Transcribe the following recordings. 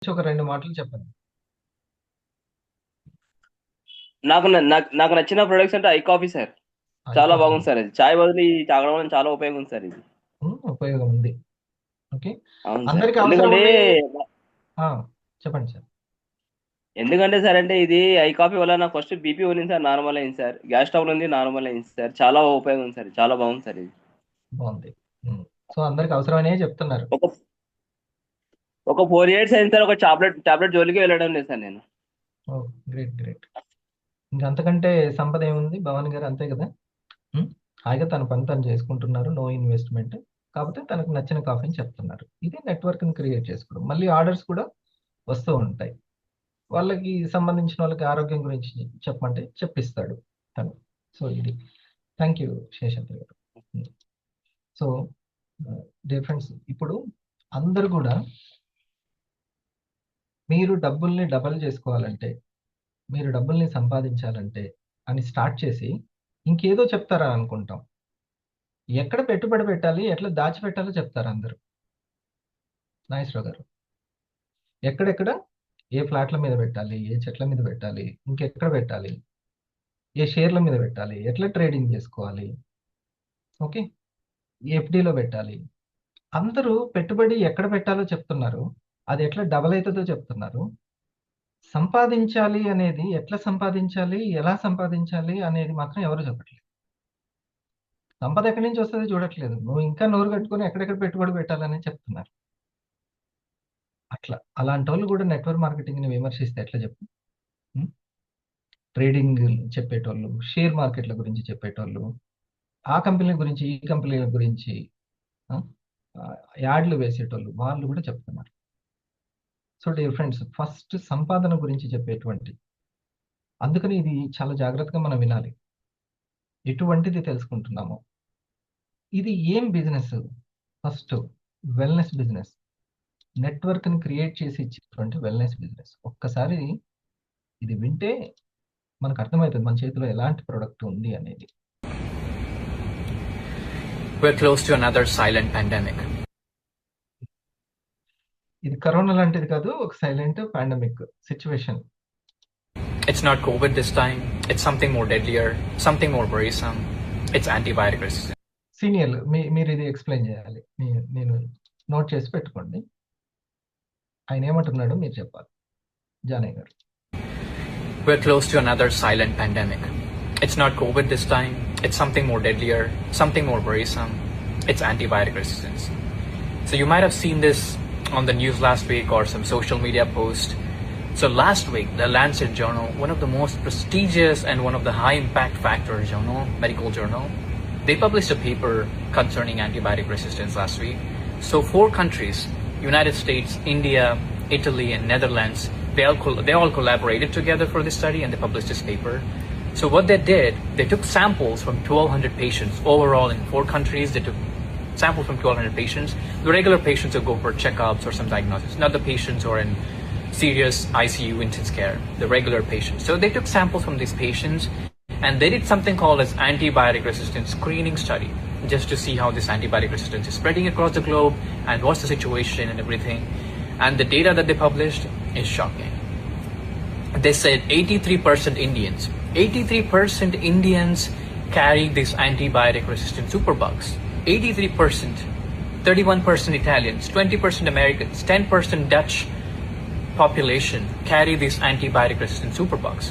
ఒక 2 మాటలు చెప్పండి. నాకు నచ్చిన ప్రొడక్ట్స్ అంటే ఐ కాఫీ సార్. ఐ చాలా కాఫీ. బాగుంది సార్ ఇది. చాయ్ బదులు ఇది తాగడం వల్ల చాలా ఉపయోగం ఉంది సార్ ఇది. ఉపయోగం ఉంది. ఓకే. అవును సార్. అందరికి అవసరం ఎందుకంటే ఉన్నయి. ఆ! చెప్పండి సార్. ఎందుకంటే సార్ అంటే ఇది ఐ కాఫీ వల్ల నాకు ఫస్ట్ బీపీ ఉన్నింది సార్, నార్మల్ అయింది సార్. గ్యాస్ ట్రబుల్ ఉంది, నార్మల్ అయింది సార్. చాలా ఉపయోగం ఉంది సార్. చాలా బాగుంది సార్ ఇది. బావుంది. హ్మ్. సో, అందరికి అవసరమనే చెప్తున్నారు. ఒక ఒక 4 ఇయర్స్ అయింది సార్. ఒక టాబ్లెట్ జోలికి వెళ్ళడం లేదు సార్ నేను. ఓహ్! గ్రేట్. గ్రేట్. ఇంక అంతకంటే సంపదేముంది భవాని గారు, అంతే గదా! హ్మ్. హాయిగా తన పని తను చేసుకుంటున్నారు. No investment. కాపోతే తనకు నచ్చిన కాఫీని చెప్తున్నారు. ఇది నెట్వర్క్‌ని క్రియేట్ చేసుకోవడం. మళ్ళీ ఆర్డర్స్ కూడా వస్తూ ఉంటాయి. వాళ్ళకి సంబంధించిన వాళ్ళకి ఆరోగ్యం గురించి చెప్పమంటే చెప్పిస్తాడు తను. సో, ఇది. థాంక్ యూ శేషాద్రి గారు. హ్మ్. సో, డియర్ ఫ్రెండ్స్, ఇప్పుడు అందరూ గూడా మీరు డబ్బుల్ని డబల్ జేసుకోవాలంటే, మీరు డబ్బుల్ని సంపాదించాలంటే అని స్టార్ట్ చేసి, ఇంకేదో చెప్తారని అనుకుంటాం. ఎక్కడ పెట్టుబడి పెట్టాలి, ఎట్లా దాచిపెట్టాలో చెప్తారందరూ. నాగేశ్వరరావు గారు. ఎక్కడెక్కడ ఏ ఫ్లాట్‌ల మీద పెట్టాలి, ఏ చెట్ల మీద పెట్టాలి, ఇంకెక్కడ పెట్టాలి, ఏ షేర్ల మీద పెట్టాలి, ఎట్లా ట్రేడింగ్ జేసుకోవాలి, ఓకే. ఎఫ్‌డిలో పెట్టాలి. అందరూ పెట్టుబడి ఎక్కడ పెట్టాలో చెప్తున్నారు. అది ఎట్లా డబల్ అయితదో చెప్తున్నారు. సంపాదించాలి అనేది ఎట్లా సంపాదించాలి, ఎలా సంపాదించాలి అనేది మాత్రం ఎవరు చెప్పట్లేదు. సంపద ఎక్కడి నుంచి వస్తదో చూడట్లేదు. నువ్వు ఇంకా నోరు కట్టుకొని ఎక్కడెక్కడ పెట్టుబడి పెట్టాలని చెప్తున్నారు. అట్లా. అలాంటోళ్ళు గూడా నెట్వర్క్ మార్కెటింగ్‌ని విమర్శిస్తే ఎట్లా చెప్పు? హ్మ్. ట్రేడింగ్ చెప్పేటోళ్ళు, షేర్ మార్కెట్‌ల గురించి చెప్పేటోళ్ళు, ఆ కంపెనీల గురించి, ఈ కంపెనీల గురించి ఆ! యాడ్‌లు వేసేటోళ్ళు వాళ్ళు గూడా చెప్తున్నారు. సో, డియర్ ఫ్రెండ్స్, ఫస్ట్ సంపాదన గురించి చెప్పేటువంటి, అందుకని ఇది చాలా జాగ్రత్తగా మనం వినాలి. ఎటువంటిది తెలుసుకుంటున్నామో. ఇది ఏం బిజినెస్? First wellness business. నెట్వర్క్‌ని క్రియేట్ చేసి ఇచ్చేటువంటి వెల్‌నెస్ బిజినెస్. ఒక్కసారి ఇది వింటే మనకర్థమైతది మన చేతిలో ఎలాంటి ప్రొడక్ట్ ఉంది అనేది. We're close to another silent pandemic. ఇది కరోనా లాంటిది కాదు. ఒక silent pandemic situation. It's not COVID this time. It's something more deadlier, something more worrisome. It's antibiotic resistance. సీనియర్‌లు మీరిది ఎక్స్‌ప్లెయిన్ చేయాలి. నేను నోట్ చేసి పెట్టుకోండి. ఆయనేమంటున్నాడో మీరు చెప్పాలి. జానయ్య గారు. We're close to another silent pandemic. It's not COVID this time. It's something more deadlier, something more worrisome. It's antibiotic resistance. So you might have seen this on the news last week or some social media post. So last week, the Lancet journal, one of the most prestigious and one of the high impact factor journal, medical journal, they published a paper concerning antibiotic resistance last week. So 4 countries, United States, India, Italy, and Netherlands, they all collaborated together for this study and they published this paper. So what they did, they took samples from 1,200 patients overall in 4 countries. They took samples from 1,200 patients, the regular patients who go for checkups or some diagnosis, not the patients who are in serious ICU intensive care, the regular patients. So they took samples from these patients and they did something called as antibiotic resistance screening study, just to see how this antibiotic resistance is spreading across the globe and what's the situation and everything. And the data that they published is shocking. They said 83% Indians carry these antibiotic resistant superbugs. 83%, 31% Italians, 20% Americans, 10% Dutch population carry these antibiotic resistant superbugs.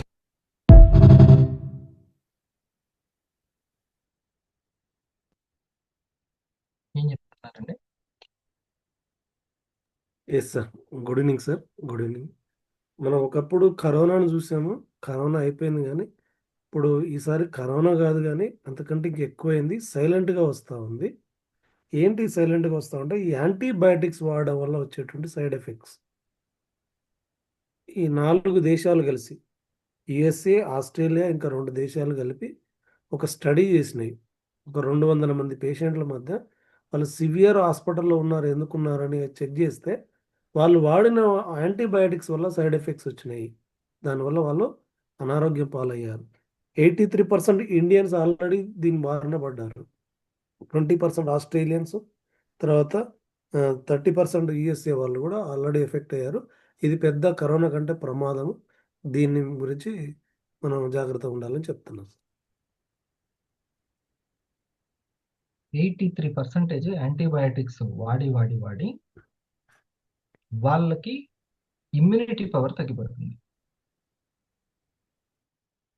ఏం చెప్తున్నారండి? Yes sir. Good evening sir. Good evening. మనం ఒకప్పుడు కరోనాను చూసాము. Corona అయిపోయింది గానీ, ఇప్పుడు ఈసారి కరోనా గాదు గానీ, అంతకంటే ఇంకెక్కువైంది. సైలెంట్‌గా వస్తా ఉంది. ఏంటి సైలెంట్‌గా వస్తా ఉంటే, ఈ యాంటీబయాటిక్స్ వాడడం వల్ల వచ్చేటువంటి సైడ్ ఎఫెక్ట్స్. ఈ 4 దేశాలు కలిసి యూఎస్ఏ, ఆస్ట్రేలియా ఇంకా 2 దేశాలు కలిపి ఒక స్టడీ చేసినాయి. ఒక 200 మంది పేషెంట్ల మధ్య వాళ్ళు సివియర్ హాస్పిటల్‌లో ఉన్నారు, ఎందుకున్నారని చెక్ చేస్తే, వాళ్ళు వాడిన యాంటీబయాటిక్స్ వల్ల సైడ్ ఎఫెక్ట్స్ వచ్చినాయి. దానివల్ల వాళ్ళు అనారోగ్యం పాలయ్యారు. 83% ఇండియన్స్ ఆల్రెడీ దీని బారిన పడ్డారు. 20% ఆస్ట్రేలియన్స్, తర్వాత 30% యూఎస్ఏ వాళ్ళు కూడా ఆల్రెడీ ఎఫెక్ట్ అయ్యారు. ఇది పెద్ద కరోనా కంటే ప్రమాదం. దీని గురించి మనం జాగ్రత్తగా ఉండాలని చెప్తున్నాను. 83% యాంటీబయాటిక్స్ వాడి వాడి వాడి వాళ్ళకి ఇమ్యూనిటీ పవర్ తగ్గిపోతుంది.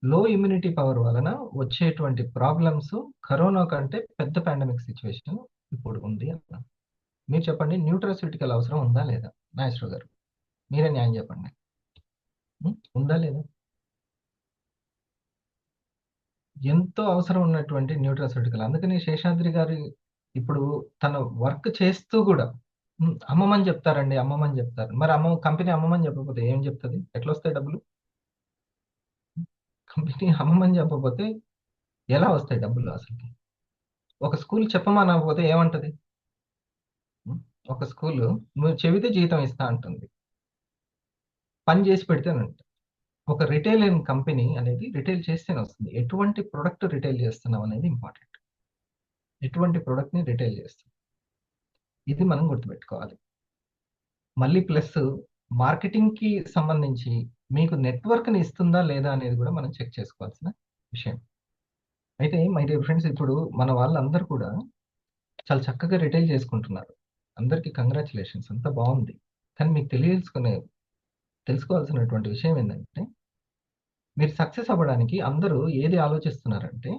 లో ఇమ్యూనిటీ పవర్ వలన వచ్చేటువంటి ప్రాబ్లమ్స్ కరోనా కంటే పెద్ద పాండమిక్ సిచ్యువేషన్ ఇప్పుడు ఉంది అన్న. మీరు చెప్పండి, న్యూట్రాస్యూటికల్ అవసరం ఉందా లేదా? నాగేశ్వర గారు మీరే న్యాయం చెప్పండి. ఉందా లేదా? ఎంతో అవసరం ఉన్నటువంటి న్యూట్రాస్యూటికల్. అందుకని శేషాద్రి గారు ఇప్పుడు తన వర్క్ చేస్తూ కూడా అమ్మమని చెప్తారండి, అమ్మమని చెప్తారు. మరి కంపెనీ అమ్మమని చెప్పకపోతే ఏం చెప్తుంది? ఎట్లా వస్తాయి డబ్బులు? కంపెనీ అమ్మమని చెప్పకపోతే ఎలా వస్తాయి డబ్బులు? అసలు ఒక స్కూల్ చెప్పమనకపోతే ఏమంటది? ఒక స్కూల్ నువ్వు చెబితే జీతం ఇస్తా అంటుంది, పని చేసి పెడితేనంట. ఒక రిటైల్ కంపెనీ అనేది రిటైల్ చేస్తేనే వస్తుంది. ఎటువంటి ప్రొడక్ట్ రిటైల్ చేస్తున్నాం అనేది ఇంపార్టెంట్. ఎటువంటి ప్రొడక్ట్ని రిటైల్ చేస్తాం, ఇది మనం గుర్తుపెట్టుకోవాలి. మళ్ళీ ప్లస్ మార్కెటింగ్కి సంబంధించి మీకు నెట్వర్క్ని ఇస్తుందా లేదా అనేది కూడా మనం చెక్ చేసుకోవాల్సిన విషయం. అయితే మై డియర్ ఫ్రెండ్స్, ఇప్పుడు మన వాళ్ళందరూ కూడా చాలా చక్కగా రిటైల్ చేసుకుంటున్నారు. అందరికీ కంగ్రాచులేషన్స్, అంతా బాగుంది. కానీ మీకు తెలుసుకోవాల్సినటువంటి విషయం ఏంటంటే, మీరు సక్సెస్ అవ్వడానికి అందరూ ఏది ఆలోచిస్తున్నారంటే,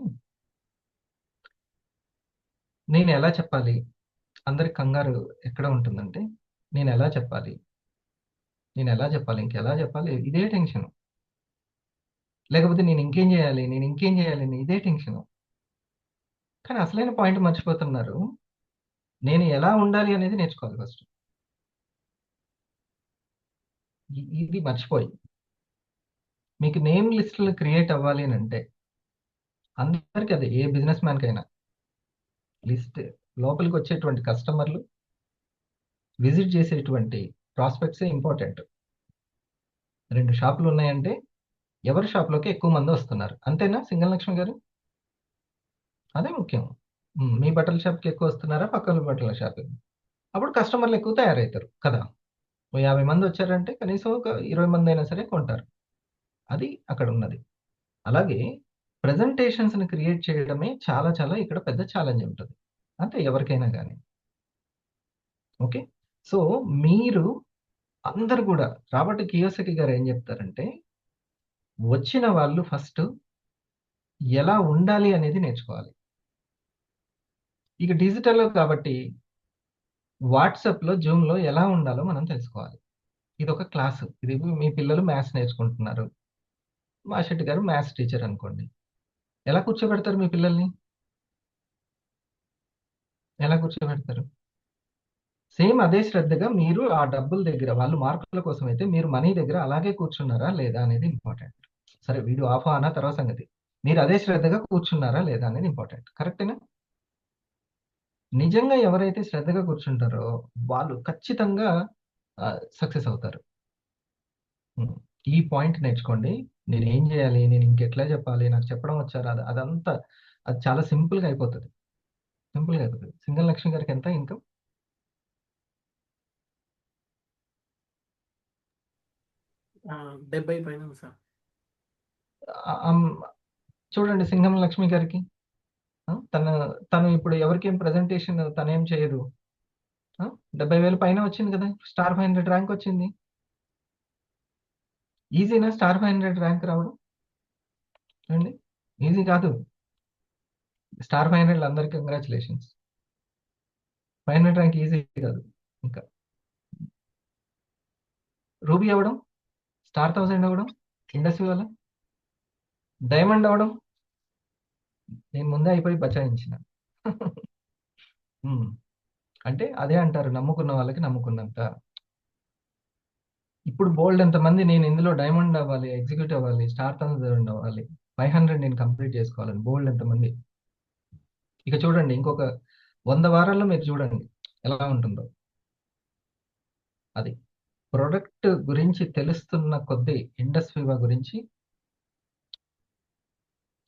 నేను ఎలా చెప్పాలి? అందరికి కంగారు ఎక్కడ ఉంటుందంటే, నేను ఎలా చెప్పాలి, ఇంకెలా చెప్పాలి, ఇదే టెన్షన్. లేకపోతే నేను ఇంకేం చేయాలి అని ఇదే టెన్షన్. కానీ అసలైన పాయింట్ మర్చిపోతున్నారు. నేను ఎలా ఉండాలి అనేది నేర్చుకోవాలి ఫస్ట్. ఇది మర్చిపోయి మీకు నేమ్ లిస్టులు క్రియేట్ అవ్వాలి అని అంటే, అందరికీ అదే, ఏ బిజినెస్ మ్యాన్కైనా లిస్ట్, లోపలికి వచ్చేటువంటి కస్టమర్లు, విజిట్ చేసేటువంటి ప్రాస్పెక్ట్సే ఇంపార్టెంట్. 2 షాపులు ఉన్నాయంటే ఎవరి షాప్లోకి ఎక్కువ మంది వస్తున్నారు, అంతేనా సింగల్ లక్ష్మి గారు? అదే ముఖ్యం. మీ బట్టల షాప్కి ఎక్కువ వస్తున్నారా, పక్కన బట్టల షాప్? అప్పుడు కస్టమర్లు ఎక్కువ తయారవుతారు కదా. 50 మంది వచ్చారంటే కనీసం ఒక 20 మంది అయినా సరే కొంటారు. అది అక్కడ ఉన్నది. అలాగే ప్రెజెంటేషన్స్ని క్రియేట్ చేయడమే చాలా చాలా ఇక్కడ పెద్ద ఛాలెంజ్ ఉంటుంది, అంతే ఎవరికైనా కానీ. ఓకే, సో మీరు అందరు కూడా రాబర్ట్ కియోసకి గారు ఏం చెప్తారంటే, వచ్చిన వాళ్ళు ఫస్ట్ ఎలా ఉండాలి అనేది నేర్చుకోవాలి. ఇక డిజిటల్లో కాబట్టి వాట్సాప్లో, జూమ్లో ఎలా ఉండాలో మనం తెలుసుకోవాలి. ఇది ఒక క్లాసు. ఇది మీ పిల్లలు మ్యాథ్స్ నేర్చుకుంటున్నారు, మా శెట్టి గారు మ్యాథ్స్ టీచర్ అనుకోండి. ఎలా కూర్చోబెడతారు మీ పిల్లల్ని? ఎలా కూర్చోబెడతారు? సేమ్ అదే శ్రద్ధగా మీరు ఆ డబ్బుల దగ్గర, వాళ్ళు మార్కుల కోసం అయితే మీరు మనీ దగ్గర అలాగే కూర్చున్నారా లేదా అనేది ఇంపార్టెంట్. సరే, వీడియో ఆఫ్ అన్న తర్వాత సంగతి. మీరు అదే శ్రద్ధగా కూర్చున్నారా లేదా అనేది ఇంపార్టెంట్. కరెక్టేనా? నిజంగా ఎవరైతే శ్రద్ధగా కూర్చుంటారో వాళ్ళు ఖచ్చితంగా సక్సెస్ అవుతారు. ఈ పాయింట్ నేర్చుకోండి. నేను ఏం చేయాలి, నేను ఇంకెట్లా చెప్పాలి, నాకు చెప్పడం వచ్చారా, అదంతా అది చాలా సింపుల్గా అయిపోతుంది. సింగల్ లక్ష్మి గారికి ఎంత ఇన్కమ్? 70 పైన సార్. చూడండి సింగం లక్ష్మి గారికి, తను ఇప్పుడు ఎవరికేం ప్రెజెంటేషన్ తనేం చేయదు. 70,000 పైన వచ్చింది కదా, స్టార్ 500 ర్యాంక్ వచ్చింది. ఈజీనా స్టార్ 500 ర్యాంక్ రావడం? చూడండి, ఈజీ కాదు. స్టార్ 500 అందరికి కంగ్రాచులేషన్స్. 500 ర్యాంక్ ఈజీ కాదు. ఇంకా రూబీ అవ్వడం, స్టార్ 1000 అవ్వడం, ఇండస్ట్రీ వల్ల డైమండ్ అవ్వడం, నేను ముందే అయిపోయి బచాయించిన. అంటే అదే అంటారు, నమ్ముకున్న వాళ్ళకి నమ్ముకున్నంత. ఇప్పుడు బోల్డ్ ఎంతమంది నేను ఇందులో డైమండ్ అవ్వాలి, ఎగ్జిక్యూటివ్ అవ్వాలి, స్టార్ 1000 అవ్వాలి, 500 నేను కంప్లీట్ చేసుకోవాలని బోల్డ్ ఎంతమంది. ఇక చూడండి, ఇంకొక 100 వారాల్లో మీరు చూడండి ఎలా ఉంటుందో. అది ప్రొడక్ట్ గురించి తెలుస్తున్న కొద్దీ ఇండస్ట్రీ గురించి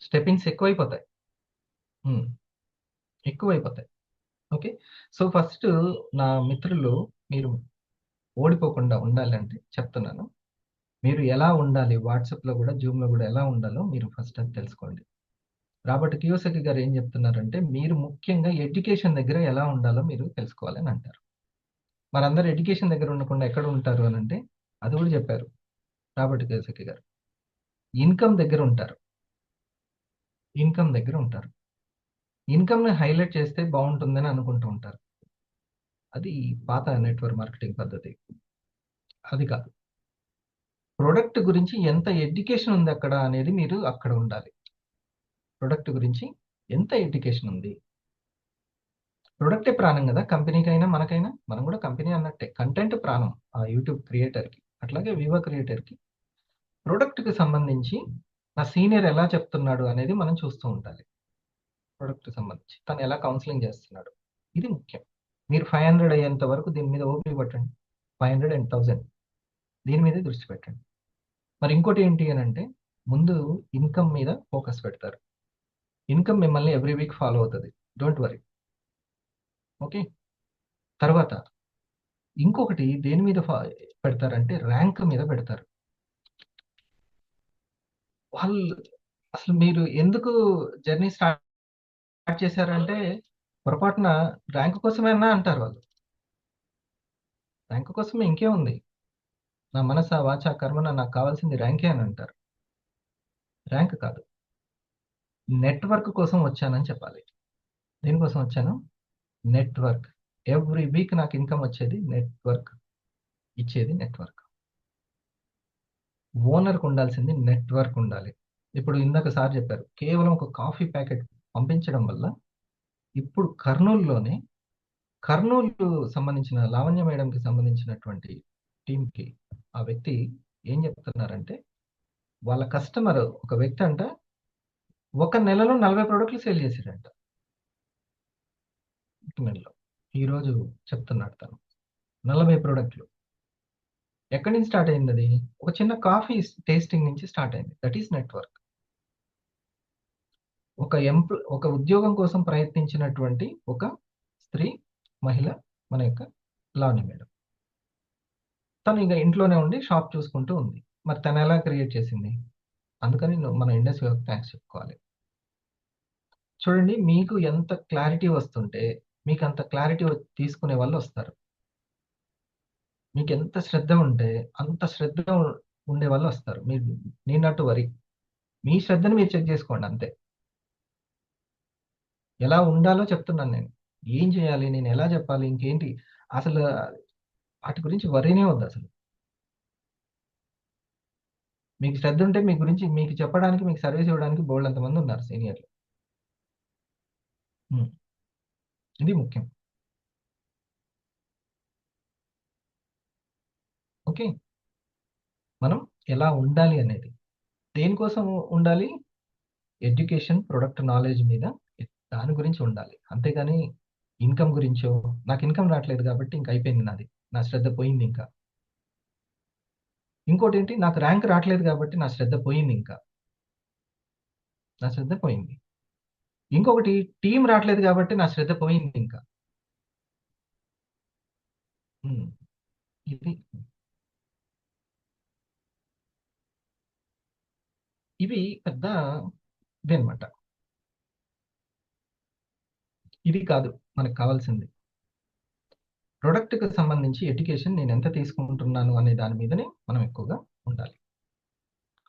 స్టెప్పింగ్స్ ఎక్కువైపోతాయి. ఓకే, సో ఫస్ట్ నా మిత్రులు, మీరు ఓడిపోకుండా ఉండాలంటే చెప్తున్నాను. మీరు ఎలా ఉండాలి, వాట్సాప్లో కూడా జూమ్లో కూడా ఎలా ఉండాలో మీరు ఫస్ట్ అది తెలుసుకోండి. రాబర్ట్ కియోసకి గారు ఏం చెప్తున్నారంటే, మీరు ముఖ్యంగా ఎడ్యుకేషన్ దగ్గర ఎలా ఉండాలో మీరు తెలుసుకోవాలని అంటారు. మరందరూ ఎడ్యుకేషన్ దగ్గర ఉండకుండా ఎక్కడ ఉంటారు అని అంటే, అది కూడా చెప్పారు రాబర్ట్ కియోసకి గారు. ఇన్కమ్ దగ్గర ఉంటారు. ఇన్కమ్ దగ్గర ఉంటారు. ఇన్కమ్‌ని హైలైట్ చేస్తే బావుంటుందని అనుకుంటూ ఉంటారు. అది పాత నెట్వర్క్ మార్కెటింగ్ పద్ధతి. అది కాదు. ప్రొడక్ట్ గురించి ఎంత ఎడ్యుకేషన్ ఉంది అక్కడ అనేది మీరు అక్కడ ఉండాలి. ప్రొడక్ట్ గురించి ఎంత ఎడ్యుకేషన్ ఉంది. ప్రొడక్టే ప్రాణం కదా! కంపెనీకైనా, మనకైనా. మనం కూడా కంపెనీ అన్నట్టే. కంటెంట్ ప్రాణం ఆ యూట్యూబ్ క్రియేటర్‌కి. అట్లాగే వివో క్రియేటర్‌కి. ప్రొడక్ట్‌కి సంబంధించి నా సీనియర్ ఎలా చెప్తున్నాడు అనేది మనం చూస్తూ ఉండాలి. ప్రొడక్ట్‌కి సంబంధించి. తను ఎలా కౌన్సెలింగ్ చేస్తున్నాడు. ఇది ముఖ్యం. మీరు 500 అయ్యేంత వరకు దీని మీద ఓపిక పట్టండి. 500 అండ్ 1000 దీని మీదే దృష్టి పెట్టండి. మరి ఇంకోటి ఏంటి అనంటే, ముందు ఇన్కమ్ మీద ఫోకస్ పెడతారు. ఇన్కమ్ మిమ్మల్ని ఎవ్రీ వీక్ ఫాలో అవుతది. Don't worry. ఓకే. తర్వాత ఇంకొకటి దేని మీద పెడతారంటే ర్యాంక్ మీద పెడతారు. వాళ్ళు అసలు మీరు ఎందుకు జర్నీ స్టార్ట్ చేశారంటే, పొరపాటున ర్యాంక్ కోసమేనా అంటారు వాళ్ళు. ర్యాంక్ కోసమే ఇంకేముంది. నా మనస, వాచ, కర్మన నాకు కావాల్సింది ర్యాంకే అని అంటారు. ర్యాంక్ కాదు. నెట్వర్క్ కోసం వచ్చానని చెప్పాలి. దేనికోసం వచ్చాను? నెట్వర్క్. ఎవ్రీ వీక్ నాకు ఇన్కమ్ వచ్చేది నెట్వర్క్. ఇచ్చేది నెట్వర్క్. ఓనర్‌కి ఉండాల్సింది నెట్వర్క్ ఉండాలి. ఇప్పుడు ఇందాక సార్ చెప్పారు. కేవలం ఒక కాఫీ ప్యాకెట్ పంపించడం వల్ల ఇప్పుడు కర్నూలు సంబంధించిన లావణ్య మేడంకి సంబంధించినటువంటి టీమ్‌కి ఆ వ్యక్తి ఏం చెప్తున్నారంటే, వాళ్ళ కస్టమర్ ఒక వ్యక్తి అంట ఒక నెలలో 40 ప్రొడక్ట్‌లు సేల్ చేసాడంట. ఒక నెలలో. ఈరోజు చెప్తున్నాడు తను. 40 ప్రొడక్ట్‌లు. ఎక్కడి నుంచి స్టార్ట్ అయిందది? ఒక చిన్న కాఫీ టేస్టింగ్ నుంచి స్టార్ట్ అయింది. That is network. ఒక ఉద్యోగం కోసం ప్రయత్నించినటువంటి ఒక స్త్రీ, మహిళ మన యొక్క లావణ్య మేడం. తను ఇక ఇంట్లోనే ఉండి షాప్ చూసుకుంటూ ఉంది. మరి తను ఎలా క్రియేట్ చేసింది? అందుకని మన ఇండస్ట్రీ వాళ్ళకి థాంక్స్ చెప్పుకోవాలి. చూడండి, మీకు ఎంత క్లారిటీ వస్తుంటే, మీకు అంత క్లారిటీ తీసుకునే వాళ్ళు వస్తారు. మీకు ఎంత శ్రద్ధ ఉంటే, అంత శ్రద్ధ ఉండే వాళ్ళు వస్తారు. మీరు నీడ్ నాట్ టు వరీ. మీ శ్రద్ధని మీరు చెక్ చేసుకోండి అంతే. ఎలా ఉండాలో చెప్తున్నాను నేను. ఏం చేయాలి? నేను ఎలా చెప్పాలి? ఇంకేంటి? అసలు వాటి గురించి వరీనే వద్దసలు. మీకు శ్రద్ధ ఉంటే మీ గురించి మీకు చెప్పడానికి, మీకు సర్వీస్ ఇవ్వడానికి బోలెడంత మంది ఉన్నారు సీనియర్‌లు. హ్మ్. ఇది ముఖ్యం. ఓకే. మనం ఎలా ఉండాలి అనేది. దేనికోసం ఉండాలి? ఎడ్యుకేషన్, ప్రొడక్ట్ నాలెడ్జ్ మీద దాని గురించి ఉండాలి. అంతేగాని ఇన్కమ్ గురించో, నాకు ఇన్కమ్ రాట్లేదు కాబట్టి ఇంక అయిపోయింది నాది. నా శ్రద్ధ పోయిందింకా. ఇంకోటేంటి, నాకు ర్యాంక్ రాట్లేదు కాబట్టి నా శ్రద్ధ పోయిందింకా. నా శ్రద్ధ పోయింది. ఇంకొకటి, టీమ్ రాట్లేదు కాబట్టి నా శ్రద్ధ పోయిందింకా. హ్మ్. ఇది ఇవి పెద్ద ఇదనమాట. ఇది కాదు మనకు కావాల్సింది. ప్రొడక్ట్‌కి సంబంధించి ఎడ్యుకేషన్ నేనెంత తీసుకుంటున్నాను అనే దాని మీదనే మనం ఎక్కువగా ఉండాలి.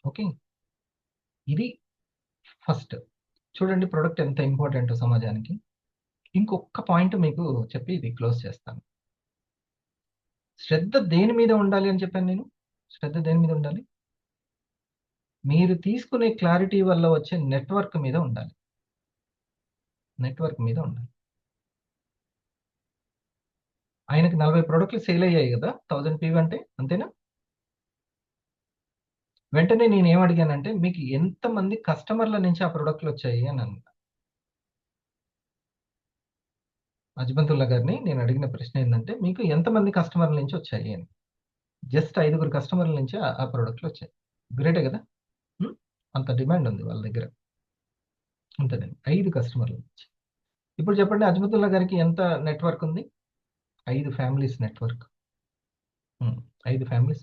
ఓకే. ఇది ఫస్ట్. చూడండి ప్రొడక్ట్ ఎంత ఇంపార్టెంటో సమాజానికి. ఇంకొక్క పాయింట్ మీకు చెప్పి ఇది క్లోజ్ చేస్తాను. శ్రద్ధ దేని మీద ఉండాలి అని చెప్పాను నేను? శ్రద్ధ దేని మీద ఉండాలి? మీరు తీసుకునే క్లారిటీ వల్ల వచ్చే నెట్వర్క్ మీద ఉండాలి. నెట్వర్క్ మీద ఉండాలి. ఆయనకి 40 ప్రొడక్ట్‌లు సేల్ అయ్యాయి గదా! 1000 పీవ్ అంటే అంతేనా? వెంటనే నేనేం అడిగానంటే, మీకు ఎంతమంది కస్టమర్‌ల నుంచి ఆ ప్రొడక్ట్‌లు వచ్చాయి అని అన్నా. అజ్మతుల్లా గారిని నేను అడిగిన ప్రశ్న ఏందంటే, మీకు ఎంతమంది కస్టమర్‌ల నుంచి వచ్చాయి అని. జస్ట్ 5 కస్టమర్‌ల నుంచి ఆ ప్రొడక్ట్‌లు వచ్చాయి. గ్రేటే గదా! హ్మ్. అంత డిమాండ్ ఉంది వాళ్ళ దగ్గర. అంతేనండి. 5 కస్టమర్‌ల నుంచి. ఇప్పుడు చెప్పండి అజ్మతుల్లా గారికి ఎంత నెట్వర్క్ ఉంది? 5 ఫ్యామిలీస్ నెట్వర్క్. 5 ఫ్యామిలీస్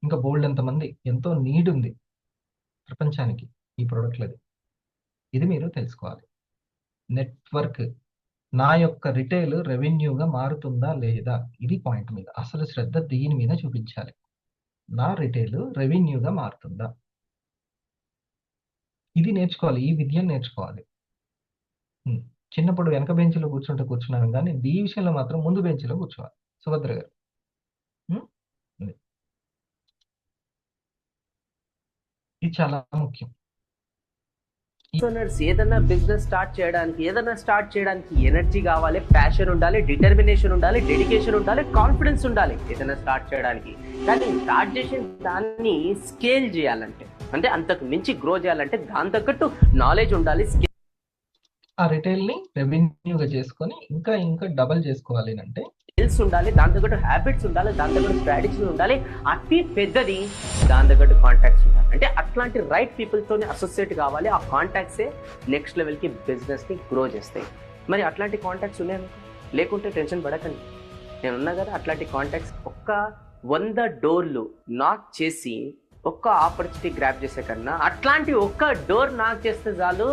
ఇంకా బోల్డ్ ఎంతమంది, ఎంతో నీడ్ ఉంది ప్రపంచానికి ఈ ప్రోడక్ట్లది. ఇది మీరు తెలుసుకోవాలి. నెట్వర్క్, నా యొక్క రిటైల్ రెవెన్యూగా మారుతుందా లేదా, ఇది పాయింట్ మీద అసలు శ్రద్ధ దీని మీద చూపించాలి. నా రిటైల్ రెవెన్యూగా మారుతుందా, ఇది నేర్చుకోవాలి. ఈ విద్యను నేర్చుకోవాలి. చిన్నప్పుడు వెనక బెంచ్లో కూర్చున్నాను కానీ ఈ విషయంలో మాత్రం ముందు బెంచ్లో కూర్చోవాలి. సుభద్ర గారు, ఇది. ఇది చాలా ముఖ్యం. ఏదైనా బిజినెస్ స్టార్ట్ చేయడానికి ఎనర్జీ కావాలి, ప్యాషన్ ఉండాలి, డిటర్మినేషన్ ఉండాలి, డెడికేషన్ ఉండాలి, కాన్ఫిడెన్స్ ఉండాలి ఏదైనా స్టార్ట్ చేయడానికి. కానీ స్టార్ట్ చేసిన దాన్ని స్కేల్ చేయాలంటే, అంటే అంతకు మించి గ్రో చేయాలంటే దాని తగ్గట్టు నాలెడ్జ్ ఉండాలి, ఆ రిటైల్ ని రెవెన్యూగా చేసుకొని ఇంకా ఇంకా డబల్ చేసుకోవాలి అంటే స్కిల్స్ ఉండాలి, దాని తగ్గట్టు హ్యాబిట్స్ ఉండాలి, దాని తగ్గట్టు స్ట్రాటజీ ఉండాలి, అతి పెద్దది దాని తగ్గట్టు కాంటాక్ట్స్ ఉండాలి. అంటే అట్లాంటి రైట్ పీపుల్తోనే అసోసియేట్ కావాలి. ఆ కాంటాక్ట్సే నెక్స్ట్ లెవెల్కి బిజినెస్ని గ్రో చేస్తాయి. మరి అట్లాంటి కాంటాక్ట్స్ ఉన్నాయి, లేకుంటే టెన్షన్ పడకండి, నేను ఉన్నా కదా. అట్లాంటి కాంటాక్ట్స్ ఒక్క 100 డోర్లు నాక్ చేసి ఒక్క ఆపర్చునిటీ గ్రాప్ చేసే కన్నా అట్లాంటి ఒక్క డోర్ నాక్ చేస్తే చాలు,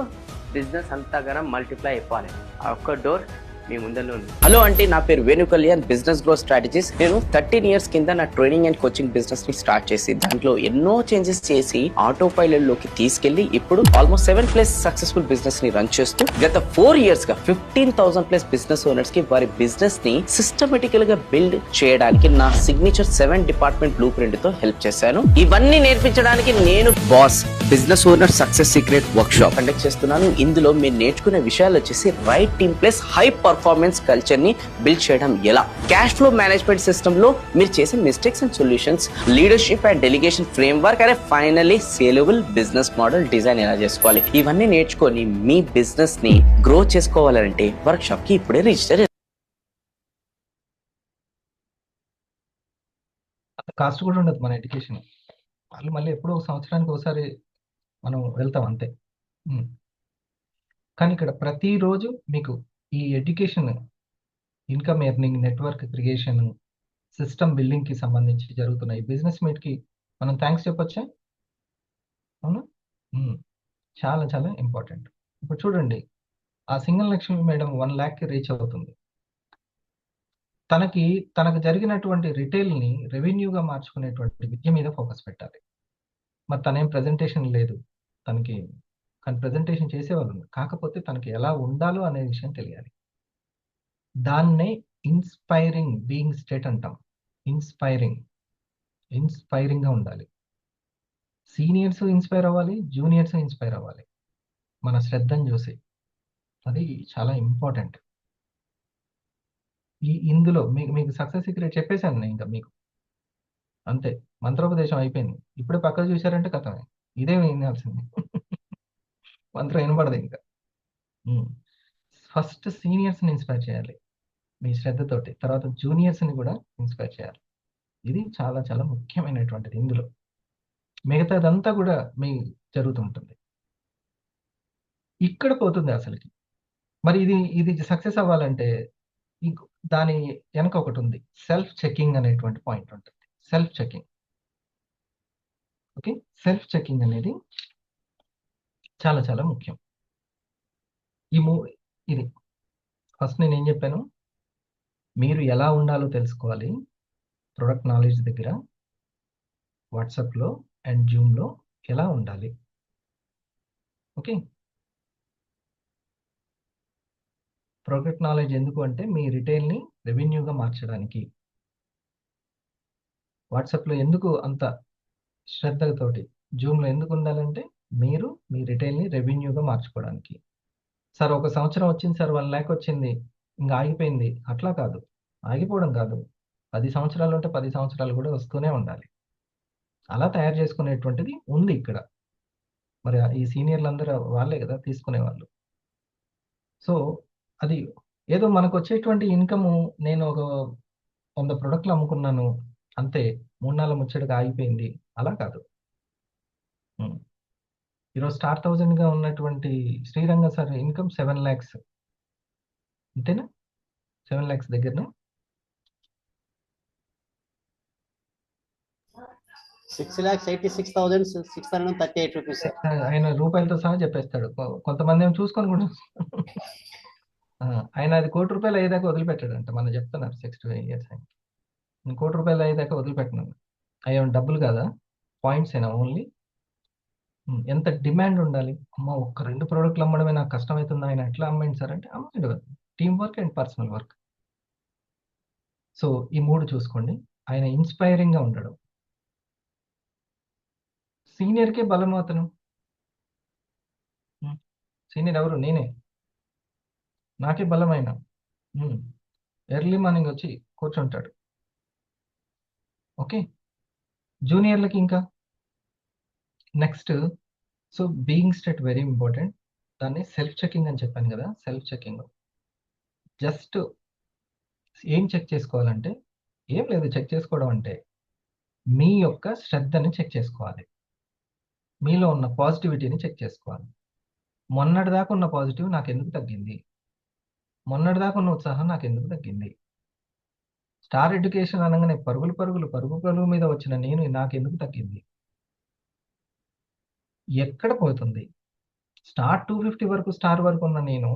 బిజినెస్ అంతగానో మల్టిప్లై అయిపోవాలి. ఆ ఒక్క డోర్ మీ ముందరలో ఉంది. హలో అంటే నా పేరు Venu Kalyan, business growth strategies. నేను 13 years కింద నా ట్రైనింగ్ అండ్ కోచింగ్ బిజినెస్ ని స్టార్ట్ చేసి దాంట్లో ఎన్నో చేంజెస్ చేసి ఆటో పైలట్ లోకి తీసుకెళ్లి ఇప్పుడు ఆల్మోస్ట్ 7+ సక్సెస్ఫుల్ బిజినెస్ ని రన్ చేస్తూ గత 4 years గా 15,000+ బిజినెస్ ఓనర్స్ కి వారి బిజినెస్ ని సిస్టమేటికల్ గా బిల్డ్ చేయడానికి నా సిగ్నేచర్ 7 డిపార్ట్మెంట్ బ్లూ ప్రింట్ తో హెల్ప్ చేశాను. ఇవన్నీ నేర్పించడానికి నేను boss business owner success secret workshop conduct చేస్తున్నాను. ఇందులో మీరు నేర్చుకునే విషయాలు వచ్చేసి right team plus high performance culture ని బిల్డ్ చేయడం ఎలా, క్యాష్ ఫ్లో మేనేజ్మెంట్ సిస్టమ్ లో మీరు చేసే mistakes and solutions, leadership and delegation framework, అనే finally saleable business model design ఎలా చేసుకోవాలి, ఇవన్నీ నేర్చుకొని మీ బిజినెస్ ని గ్రో చేసుకోవాలంటే వర్క్ షాప్ కి ఇప్పుడే రిజిస్టర్. కాస్ట్ కూడా ఉండదు మన ఎడ్యుకేషన్. వాళ్ళు మళ్ళీ ఎప్పుడో సంవత్సరానికి ఒకసారి మనం వెళ్తాం అంతే. కానీ ఇక్కడ ప్రతిరోజు మీకు ఈ education, income earning, network creation, system building కి సంబంధించి జరుగుతున్న ఈ బిజినెస్ మీట్ కి మనం థ్యాంక్స్ చెప్పొచ్చా? అవునా? చాలా చాలా ఇంపార్టెంట్. ఇప్పుడు చూడండి, ఆ single Lakshmi madam 1 lakh reach అవుతుంది. తనకు జరిగినటువంటి రిటైల్ ని రెవెన్యూగా మార్చుకునేటువంటి విద్య మీద ఫోకస్ పెట్టాలి. మరి తనేం ప్రెజెంటేషన్ లేదు తనకి, కానీ ప్రెజెంటేషన్ చేసేవాళ్ళు, కాకపోతే తనకి ఎలా ఉండాలో అనే విషయం తెలియాలి. దాన్నే ఇన్స్పైరింగ్ బీయింగ్ స్టేట్ అంటాం. ఇన్స్పైరింగ్ గా ఉండాలి. సీనియర్స్ ఇన్స్పైర్ అవ్వాలి, జూనియర్స్ ఇన్స్పైర్ అవ్వాలి మన శ్రద్ధను చూసి. అది చాలా ఇంపార్టెంట్. ఇందులో మీకు సక్సెస్ సీక్రెట్ చెప్పేశాను నేను, ఇంకా మీకు అంతే, మంత్రోపదేశం అయిపోయింది. ఇప్పుడే పక్కకు చూశారంటే కథమే, ఇదే వినాల్సింది. మంత్రం వినపడదు ఇంకా. ఫస్ట్ సీనియర్స్ని ఇన్స్పైర్ చేయాలి మీ శ్రద్ధతోటి, తర్వాత జూనియర్స్ని కూడా ఇన్స్పైర్ చేయాలి. ఇది చాలా చాలా ముఖ్యమైనటువంటిది. ఇందులో మిగతాదంతా కూడా మీ జరుగుతుంటుంది. ఇక్కడ పోతుంది అసలుకి. మరి ఇది సక్సెస్ అవ్వాలంటే దాని వెనక ఒకటి ఉంది, సెల్ఫ్ చెకింగ్ అనేటువంటి పాయింట్ ఉంటుంది. Self checking, okay. Self checking అనేది చాలా చాలా ముఖ్యం. ఇది ఫస్ట్ నేను ఏం చెప్పాను, మీరు ఎలా ఉండాలో తెలుసుకోవాలి. ప్రొడక్ట్ నాలెడ్జ్ దగ్గర వాట్సాప్లో అండ్ జూమ్లో ఎలా ఉండాలి, ఓకే. ప్రొడక్ట్ నాలెడ్జ్ ఎందుకు అంటే మీ రిటైల్ని రెవెన్యూగా మార్చడానికి. వాట్సాప్లో ఎందుకు అంత శ్రద్ధతోటి, జూమ్లో ఎందుకు ఉండాలంటే మీరు మీ రిటైల్ని రెవెన్యూగా మార్చుకోవడానికి. సార్ 1 సంవత్సరం వచ్చింది సార్, 1 lakh వచ్చింది, ఇంకా ఆగిపోయింది, అట్లా కాదు. ఆగిపోవడం కాదు, 10 సంవత్సరాలు ఉంటే 10 సంవత్సరాలు కూడా వస్తూనే ఉండాలి. అలా తయారు చేసుకునేటువంటిది ఉంది ఇక్కడ. మరి ఈ సీనియర్లు అందరూ వాళ్ళే కదా తీసుకునేవాళ్ళు. సో అది ఏదో మనకు వచ్చేటువంటి ఇన్కము, నేను ఒక 100 ప్రొడక్ట్లు అమ్ముకున్నాను అంతే, 3 నెలల ముచ్చటగా ఆగిపోయింది, అలా కాదు. ఈరోజు స్టార్ 1000గా ఉన్నటువంటి శ్రీరంగ సార్ ఇన్కమ్ 7 lakhs, అంతేనా? 7 lakhs దగ్గరనే. 6,86,638 rupees, sir. ఆయన రూపాయలతో సహా చెప్పేస్తాడు. కొంతమంది ఏమో చూసుకొని కూడా ఆ, ఆయన అది ₹1,00,00,000 అయ్యేదాకా వదిలిపెట్టాడంట. మనం చెప్తున్నారు 62 ఇయర్స్ ఆయన. నేను ₹1,00,00,000 అయ్యేదాకా వదిలిపెట్టినాను. అయ్యో డబ్బులు కాదా, పాయింట్స్ ఏనా ఓన్లీ? ఎంత డిమాండ్ ఉండాలి. అమ్మ ఒక్క 2 ప్రోడక్ట్లు అమ్మడమే నాకు కష్టమవుతుంది, ఆయన ఎట్లా అమ్మాడు సార్ అంటే అమ్మాడు. Team work and personal work. So ఈ 3 చూసుకోండి. ఆయన ఇన్స్పైరింగ్ గా ఉండడం. సీనియర్కే బలం అతను. సీనియర్ ఎవరు? నేనే. నాకే బలమైన. ఎర్లీ మార్నింగ్ వచ్చి కూర్చుంటాడు. ఓకే, జూనియర్లకి ఇంకా next. So being state very important. దాన్ని సెల్ఫ్ చెకింగ్ అని చెప్పాను కదా. సెల్ఫ్ చెకింగ్ జస్ట్ ఏం చెక్ చేసుకోవాలంటే, ఏం లేదు చెక్ చేసుకోవడం అంటే మీ యొక్క శ్రద్ధని చెక్ చేసుకోవాలి, మీలో ఉన్న పాజిటివిటీని చెక్ చేసుకోవాలి. మొన్నటి దాకా ఉన్న పాజిటివ్ నాకు ఎందుకు తగ్గింది, మొన్నటి దాకా ఉన్న ఉత్సాహం నాకు ఎందుకు తగ్గింది. స్టార్ ఎడ్యుకేషన్ అనగానే పరుగు మీద వచ్చిన నేను నాకు ఎందుకు తగ్గింది, ఎక్కడ పోతుంది. స్టార్ 250 వరకు, స్టార్ వరకు ఉన్న నేను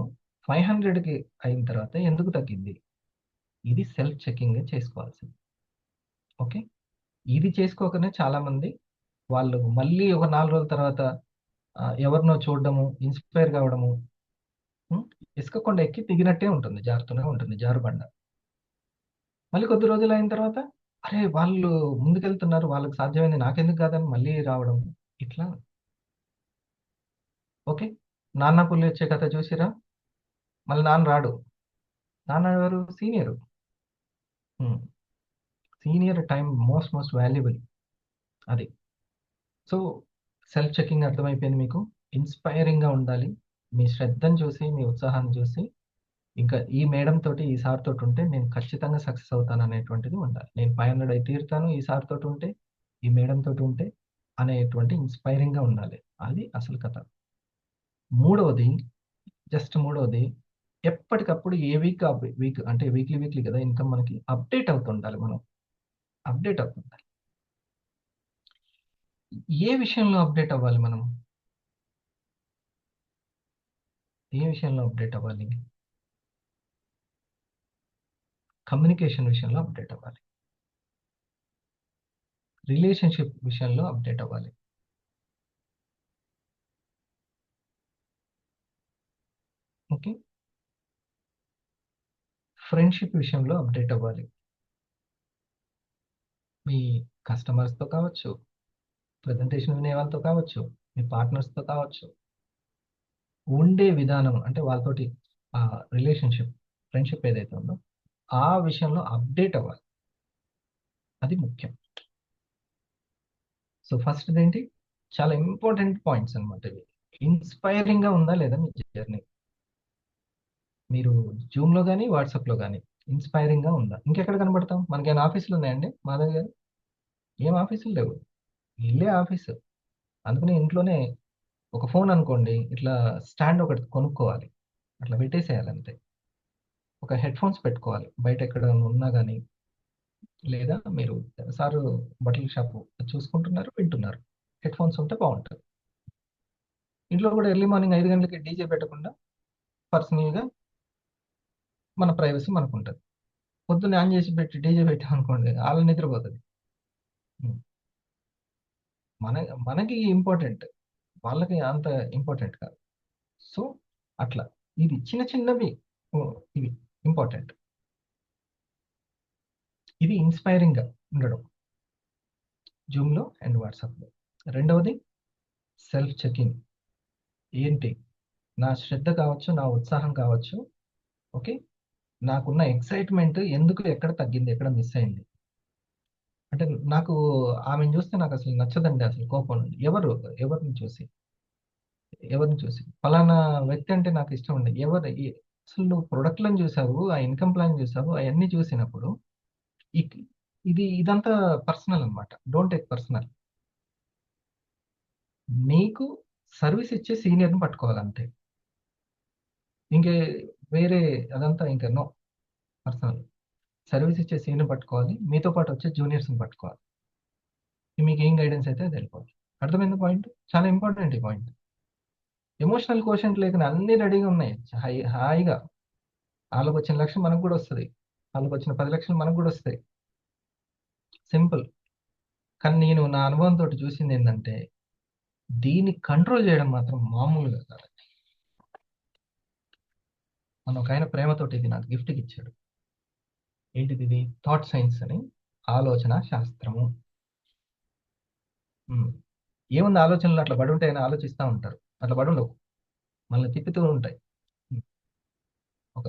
500కి అయిన తర్వాత ఎందుకు తగ్గింది. ఇది సెల్ఫ్ చెకింగ్ చేసుకోవాల్సింది. ఓకే, ఇది చేసుకోకనే చాలా మంది వాళ్ళు మళ్ళీ ఒక 4 రోజుల తర్వాత ఎవరినో చూడడము, ఇన్స్పైర్ కావడము, ఇసుక కొండ ఎక్కి దిగినట్టే ఉంటుంది, జారుతూనే ఉంటుంది జారుబండ. మళ్ళీ కొద్ది రోజులు అయిన తర్వాత అరే వాళ్ళు ముందుకెళ్తున్నారు, వాళ్ళకి సాధ్యమైంది నాకెందుకు కాదని మళ్ళీ రావడం, ఇట్లా. ఓకే, నాన్న పుల్లి వచ్చే కథ చూసిరా. మళ్ళీ నాన్న రాడు. నాన్న ఎవరు? Senior. Senior time most valuable. అది. సో సెల్ఫ్ చెకింగ్ అర్థమైపోయింది మీకు. ఇన్స్పైరింగ్గా ఉండాలి. మీ శ్రద్ధను చూసి, మీ ఉత్సాహాన్ని చూసి, ఇంకా ఈ మేడం తోటి, ఈ సార్ తోటి ఉంటే నేను ఖచ్చితంగా సక్సెస్ అవుతాను అనేటువంటిది ఉండాలి. నేను 500 అయి తీరుతాను ఈ సార్ తోటి ఉంటే, ఈ మేడం తోటి ఉంటే అనేటువంటి ఇన్స్పైరింగ్గా ఉండాలి. అది అసలు కథ. మూడవది ఎప్పటికప్పుడు ఏ వీక్ అంటే వీక్లీ కదా ఇన్కమ్ మనకి అప్డేట్ అవుతుండాలి. మనం అప్డేట్ అవుతుండాలి. ఏ విషయంలో అప్డేట్ అవ్వాలి మనం? ఏ విషయంలో అప్డేట్ అవ్వాలి? కమ్యూనికేషన్ విషయంలో అప్డేట్ అవ్వాలి. రిలేషన్షిప్ విషయంలో అప్డేట్ అవ్వాలి. ఓకే, ఫ్రెండ్షిప్ విషయంలో అప్డేట్ అవ్వాలి. మీ కస్టమర్స్తో కావచ్చు, ప్రజెంటేషన్ వినే వాళ్ళతో కావచ్చు, మీ పార్ట్నర్స్తో కావచ్చు, ఉండే విధానం అంటే వాళ్ళతోటి రిలేషన్షిప్, ఫ్రెండ్షిప్ ఏదైతే ఉందో ఆ విషయంలో అప్డేట్ అవ్వాలి. అది ముఖ్యం. సో ఫస్ట్ ఏంటి, చాలా ఇంపార్టెంట్ పాయింట్స్ అనమాట ఇవి. ఇన్స్పైరింగ్గా ఉందా లేదా మీ జర్నీ? మీరు జూమ్లో కానీ వాట్సాప్లో కానీ ఇన్స్పైరింగ్గా ఉందా? ఇంకెక్కడ కనబడతాం? మనకేమైనా ఆఫీసులు ఉన్నాయండి మాధవ్ గారు? ఏం ఆఫీసులు లేవు, ఇల్లే ఆఫీసు. అందుకని ఇంట్లోనే ఒక ఫోన్ అనుకోండి, ఇట్లా స్టాండ్ ఒకటి కొనుక్కోవాలి, అట్లా పెట్టేసేయాలి అంతే. ఒక హెడ్ ఫోన్స్ పెట్టుకోవాలి, బయట ఎక్కడ ఉన్నా కానీ. లేదా మీరు సారు బట్టల షాపు చూసుకుంటున్నారు, వింటున్నారు, హెడ్ ఫోన్స్ ఉంటే బాగుంటుంది. ఇంట్లో కూడా ఎర్లీ మార్నింగ్ 5 గంటలకి డీజే పెట్టకుండా పర్సనల్గా మన ప్రైవసీ మనకు ఉంటుంది. పొద్దున్న ఆన్ చేసి పెట్టి డీజే పెట్టామనుకోండి, వాళ్ళ నిద్రపోతుంది. మనకి ఇంపార్టెంట్, వాళ్ళకి అంత ఇంపార్టెంట్ కాదు. సో అట్లా ఇది చిన్నవి ఇవి ఇంపార్టెంట్. ఇది ఇన్స్పైరింగ్గా ఉండడం జూమ్లో అండ్ వాట్సాప్లో. రెండవది సెల్ఫ్ చెకింగ్. ఏంటి నా శ్రద్ధ కావచ్చు, నా ఉత్సాహం కావచ్చు, ఓకే, నాకున్న ఎక్సైట్మెంట్ ఎందుకు, ఎక్కడ తగ్గింది, ఎక్కడ మిస్ అయింది. అంటే నాకు ఆమెను చూస్తే నాకు అసలు నచ్చదండి, అసలు కోపం. ఎవరిని చూసి ఫలానా వ్యక్తి అంటే నాకు ఇష్టం ఉండదు. అసలు నువ్వు ప్రొడక్ట్లను చూసావు, ఆ ఇన్కమ్ ప్లాన్ చూసావు, అవన్నీ చూసినప్పుడు ఇదంతా పర్సనల్ అనమాట. Don't take personal. నీకు సర్వీస్ ఇచ్చే సీనియర్ని పట్టుకోవాలంతే. ఇంకే వేరే అదంతా ఇంకా నో. పర్సనల్ సర్వీస్ ఇచ్చే సీనియర్ని పట్టుకోవాలి, మీతో పాటు వచ్చే జూనియర్స్ని పట్టుకోవాలి. మీకు ఏం గైడెన్స్ అయితే అది వెళ్ళిపోవాలి. అర్థమైంది పాయింట్? చాలా ఇంపార్టెంట్ ఈ పాయింట్. ఎమోషనల్ కోషెంట్ లేకుండా అన్ని రెడీగా ఉన్నాయి, హాయిగా. వాళ్ళకి వచ్చిన లక్షలు మనకు కూడా వస్తుంది, వాళ్ళకి వచ్చిన 10 లక్షలు మనకు కూడా వస్తాయి. సింపుల్. కానీ నేను నా అనుభవంతో చూసింది ఏంటంటే దీన్ని కంట్రోల్ చేయడం మాత్రం మామూలుగా కాదు. మన ఒక ఆయన ప్రేమతోటి ఇది నాకు గిఫ్ట్కి ఇచ్చాడు. ఏంటిది? ఇది థాట్ సైన్స్ అని, ఆలోచన శాస్త్రము. ఏముంది, ఆలోచనలు అట్లా పడి ఉంటాయని ఆలోచిస్తూ ఉంటారు, అట్లా పడి ఉండవు, మనల్ని తిప్పుతూ ఉంటాయి. ఒక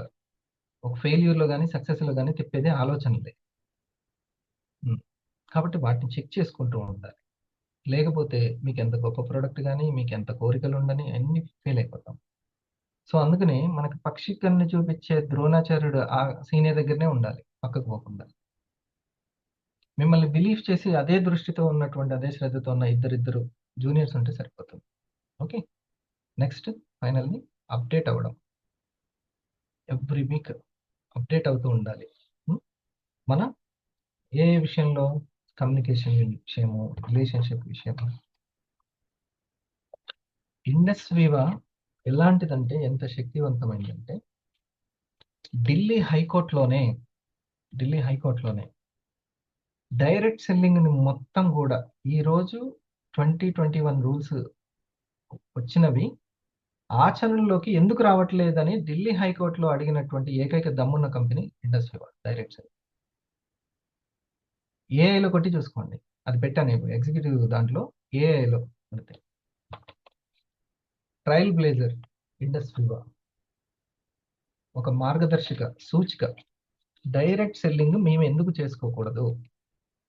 ఒక ఫెయిల్యూర్లో కానీ సక్సెస్లో కానీ తిప్పేదే ఆలోచనలే. కాబట్టి వాటిని చెక్ చేసుకుంటూ ఉండాలి. లేకపోతే మీకు ఎంత గొప్ప ప్రోడక్ట్ కానీ, మీకు ఎంత కోరికలు ఉండని అన్ని ఫెయిల్ అయిపోతాం. సో అందుకని మనకి పక్షి కన్ను చూపించే ద్రోణాచార్యుడు ఆ సీనియర్ దగ్గరనే ఉండాలి, పక్కకు పోకుండా. మిమ్మల్ని బిలీవ్ చేసి అదే దృష్టితో ఉన్నటువంటి, అదే శ్రద్ధతో ఉన్న ఇద్దరిద్దరు జూనియర్స్ ఉంటే సరిపోతుంది. ఓకే, నెక్స్ట్ ఫైనల్లీ అప్డేట్ అవ్వడం. ఎవ్రీ వీక్ అప్డేట్ అవుతూ ఉండాలి. మన ఏ విషయంలో? కమ్యూనికేషన్ విషయము, రిలేషన్షిప్ విషయము. ఇండస్ వివా ఎలాంటిదంటే ఎంత శక్తివంతమైందంటే ఢిల్లీ హైకోర్టులోనే డైరెక్ట్ సెల్లింగ్ మొత్తం కూడా ఈరోజు 2021 రూల్స్ వచ్చినవి ఆచరణలోకి ఎందుకు రావట్లేదని ఢిల్లీ హైకోర్టులో అడిగినటువంటి ఏకైక దమ్మున్న కంపెనీ ఇండస్ వివా డైరెక్ట్ సెల్లింగ్. ఏఐలో కొట్టి చూసుకోండి, అది పెట్టాను ఎగ్జిక్యూటివ్ దాంట్లో. ఏఐలో పెడితే ట్రయల్ బ్లేజర్ ఇండస్ వివా ఒక మార్గదర్శక సూచిక. డైరెక్ట్ సెల్లింగ్ మేము ఎందుకు చేసుకోకూడదు,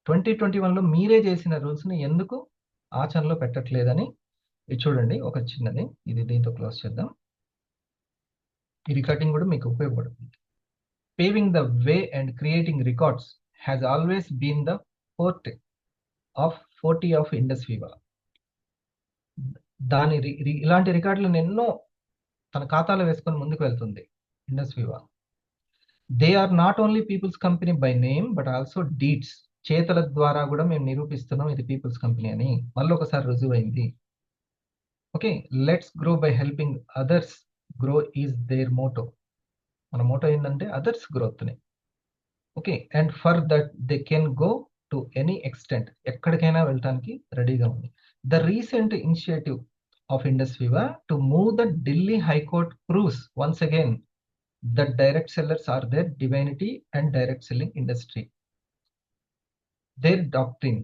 2021లో మీరే చేసిన రూల్స్ని ఎందుకు ఆచరణలో పెట్టట్లేదని ఇది చూడండి. ఒక చిన్నది, ఇది దీంతో క్లోజ్ చేద్దాం. ఈ రికార్డింగ్ కూడా మీకు ఉపయోగపడుతుంది. Paving the way and creating records has always been the forte of Indus Viva. దాని ఇలాంటి రికార్డులను ఎన్నో తన ఖాతాలో వేసుకొని ముందుకు వెళ్తుంది Indus Viva. They are not only peoples company by name but also deeds. చేతల ద్వారా కూడా మేము నిరూపిస్తున్నాం ఇది పీపుల్స్ కంపెనీ అని, మళ్ళీ ఒకసారి రుజువైంది. Okay, let's grow by helping others grow is their motto. మన మోటో ఏంటంటే అదర్స్ గ్రోత్ని. Okay, and for that they can go to any extent. ఎక్కడికైనా వెళ్ళటానికి రెడీగా ఉంది. The recent initiative of Indus Viva to move the Delhi high court proves once again that direct sellers are their divinity and direct selling industry, their doctrine.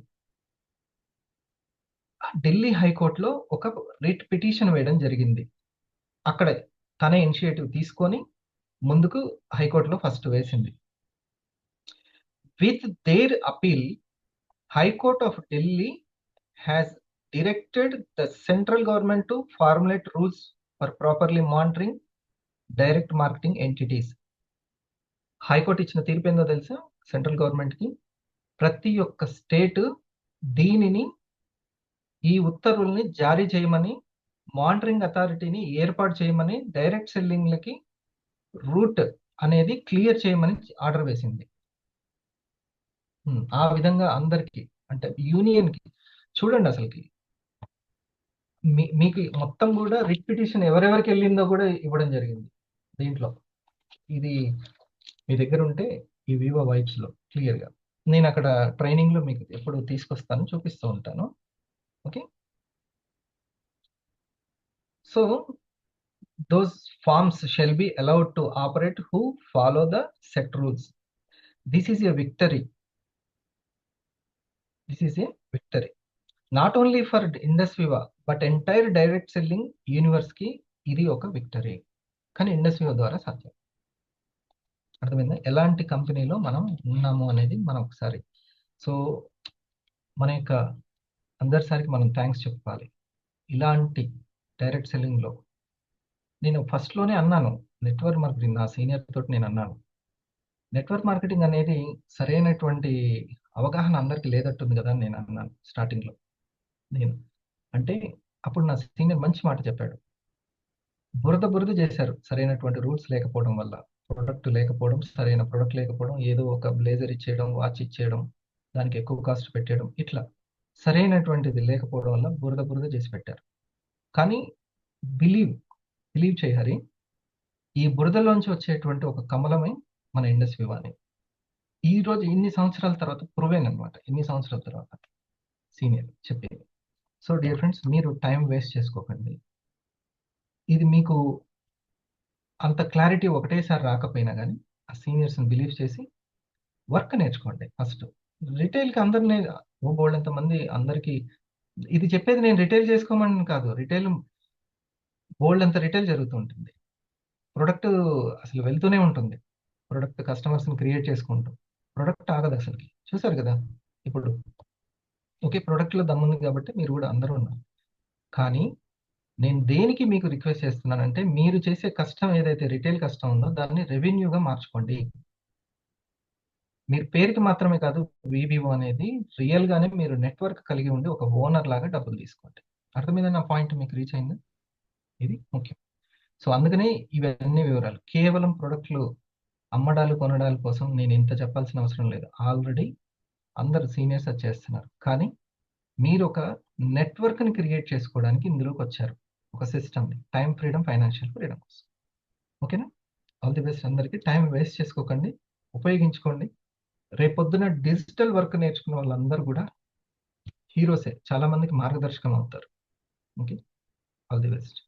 Delhi హైకోర్టులో ఒక writ petition వేయడం జరిగింది. అక్కడ తన ఇనిషియేటివ్ తీసుకొని ముందుకు హైకోర్టులో ఫస్ట్ వేసింది. With their appeal, high court of Delhi has directed the central government to formulate rules for properly monitoring direct marketing entities. High court ఇచ్చిన తీర్పు ఏందో తెలుసా? సెంట్రల్ గవర్నమెంట్కి ప్రతి ఒక్క స్టేట్ దీనిని, ఈ ఉత్తర్వుల్ని జారీ చేయమని, మానిటరింగ్ అథారిటీని ఏర్పాటు చేయమని, డైరెక్ట్ సెల్లింగ్లకి రూట్ అనేది క్లియర్ చేయమని ఆర్డర్ వేసింది. ఆ విధంగా అందరికీ, అంటే యూనియన్కి చూడండి, అసలుకి మీకు మొత్తం కూడా రిట్ పిటిషన్ ఎవరెవరికి వెళ్ళిందో కూడా ఇవ్వడం జరిగింది దీంట్లో. ఇది మీ దగ్గర ఉంటే ఈ వివో వైబ్స్లో క్లియర్గా, నేను అక్కడ ట్రైనింగ్లో మీకు ఎప్పుడు తీసుకొస్తాను, చూపిస్తూ ఉంటాను. Okay, so those farms shall be allowed to operate who follow the set rules. This is a victory. Not only for Indus Viva but entire direct selling universe కి ఇది ఒక విక్టరీ. కానీ ఇండస్ వివా ద్వారా సాధ్యం. అర్థమైందా ఎలాంటి కంపెనీలో మనం ఉన్నాము అనేది మనం ఒకసారి. సో మన యొక్క అందరిసారికి మనం థ్యాంక్స్ చెప్పాలి. ఇలాంటి డైరెక్ట్ సెల్లింగ్లో నేను ఫస్ట్లోనే అన్నాను, నెట్వర్క్ మార్కెటింగ్ నా సీనియర్ తోటి నేను అన్నాను, నెట్వర్క్ మార్కెటింగ్ అనేది సరైనటువంటి అవగాహన అందరికీ లేదట్టుంది కదా అని నేను అన్నాను స్టార్టింగ్లో. నేను అంటే అప్పుడు నా సీనియర్ మంచి మాట చెప్పాడు. బురద చేశారు సరైనటువంటి రూల్స్ లేకపోవడం వల్ల, ప్రొడక్ట్ లేకపోవడం, సరైన ప్రొడక్ట్ లేకపోవడం, ఏదో ఒక బ్లేజర్ ఇచ్చేయడం, వాచ్ ఇచ్చేయడం, దానికి ఎక్కువ కాస్ట్ పెట్టేయడం, ఇట్లా సరైనటువంటిది లేకపోవడం వల్ల బురద బురద చేసి పెట్టారు. కానీ బిలీవ్ చేయి హరి, ఈ బురదలోంచి వచ్చేటువంటి ఒక కమలమే మన ఇండస్ వివాని. ఈ రోజు ఇన్ని సంవత్సరాల తర్వాత ప్రూవెన్ అనమాట, ఇన్ని సంవత్సరాల తర్వాత సీనియర్ చెప్పేది. సో డియర్ ఫ్రెండ్స్, మీరు టైం వేస్ట్ చేసుకోకండి. ఇది మీకు అంత క్లారిటీ ఒకటేసారి రాకపోయినా కానీ ఆ సీనియర్స్ని బిలీవ్ చేసి వర్క్ నేర్చుకోండి ఫస్ట్. రిటైల్కి అందరినీ బోల్డ్ ఎంతమంది అందరికీ ఇది చెప్పేది నేను రిటైల్ చేసుకోమని కాదు, రిటైల్ బోల్డ్ అంత రిటైల్ జరుగుతూ ఉంటుంది. ప్రొడక్ట్ అసలు వెళ్తూనే ఉంటుంది, ప్రొడక్ట్ కస్టమర్స్ని క్రియేట్ చేసుకుంటూ ప్రొడక్ట్ ఆగదు అసలుకి. చూసారు కదా ఇప్పుడు, ఓకే ప్రొడక్ట్లో దమ్ముంది కాబట్టి మీరు కూడా అందరూ ఉన్నారు. కానీ నేను దేనికి మీకు రిక్వెస్ట్ చేస్తున్నానంటే, మీరు చేసే కష్టం ఏదైతే రిటైల్ కష్టం ఉందో దాన్ని రెవెన్యూగా మార్చుకోండి. మీరు పేరుకి మాత్రమే కాదు, వీబీఓ అనేది రియల్ గానే మీరు నెట్వర్క్ కలిగి ఉండి ఒక ఓనర్ లాగా డబ్బులు తీసుకోండి. అర్థమైందా నా పాయింట్? మీకు రీచ్ అయిందా? ఇది ముఖ్యం. సో అందుకనే ఇవన్నీ వివరాలు. కేవలం ప్రొడక్ట్లు అమ్మడాలు కొనడాల కోసం నేను ఇంత చెప్పాల్సిన అవసరం లేదు. ఆల్రెడీ అందరు సీనియర్స్ అది చేస్తున్నారు. కానీ మీరు ఒక నెట్వర్క్ని క్రియేట్ చేసుకోవడానికి ఇందులోకి వచ్చారు, ఒక సిస్టమ్ని, టైం ఫ్రీడమ్, ఫైనాన్షియల్ ఫ్రీడమ్ కోసం. ఓకేనా? ఆల్ ది బెస్ట్ అందరికీ. టైం వేస్ట్ చేసుకోకండి, ఉపయోగించుకోండి. రేపొద్దున డిజిటల్ వర్క్ నేర్చుకున్న వాళ్ళందరూ కూడా హీరోసే, చాలా మందికి మార్గదర్శకం అవుతారు. Okay, all the best.